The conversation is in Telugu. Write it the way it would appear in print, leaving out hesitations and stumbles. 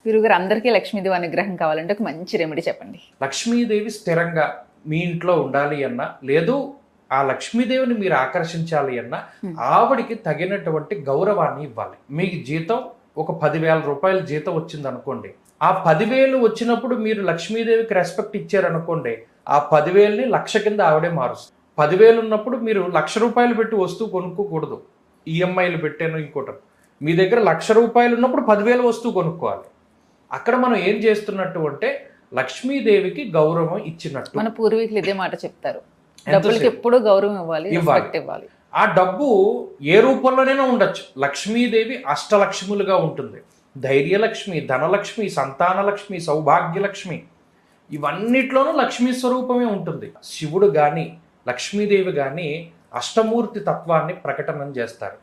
గురుగారు, అందరికీ లక్ష్మీదేవి అనుగ్రహం కావాలంటే ఒక మంచి రెమెడీ చెప్పండి. లక్ష్మీదేవి స్థిరంగా మీ ఇంట్లో ఉండాలి అన్నా, లేదు ఆ లక్ష్మీదేవిని మీరు ఆకర్షించాలి అన్నా, ఆవిడికి తగినటువంటి గౌరవాన్ని ఇవ్వాలి. మీకు జీతం ఒక 10,000 రూపాయల జీతం వచ్చింది అనుకోండి, ఆ 10,000 వచ్చినప్పుడు మీరు లక్ష్మీదేవికి రెస్పెక్ట్ ఇచ్చారనుకోండి, ఆ 10,000ని 1,00,000 కింద ఆవిడే మారుస్తుంది. 10,000 ఉన్నప్పుడు మీరు 1,00,000 రూపాయలు పెట్టి వస్తువు కొనుక్కోకూడదు. ఈఎంఐలు పెట్టాను ఇంకోటి. మీ దగ్గర 1,00,000 రూపాయలు ఉన్నప్పుడు 10,000 వస్తువు కొనుక్కోవాలి. అక్కడ మనం ఏం చేస్తున్నట్టు అంటే లక్ష్మీదేవికి గౌరవం ఇచ్చినట్టు. మన పూర్వీకులు ఇదే మాట చెప్తారు, డబ్బులకి ఎప్పుడూ గౌరవం ఇవ్వాలి. ఆ డబ్బు ఏ రూపంలోనైనా ఉండొచ్చు. లక్ష్మీదేవి అష్టలక్ష్ములుగా ఉంటుంది. ధైర్యలక్ష్మి, ధనలక్ష్మి, సంతానలక్ష్మి, సౌభాగ్యలక్ష్మి, ఇవన్నిట్లోనూ లక్ష్మీ స్వరూపమే ఉంటుంది. శివుడు కానీ లక్ష్మీదేవి కానీ అష్టమూర్తి తత్వాన్ని ప్రకటన చేస్తారు.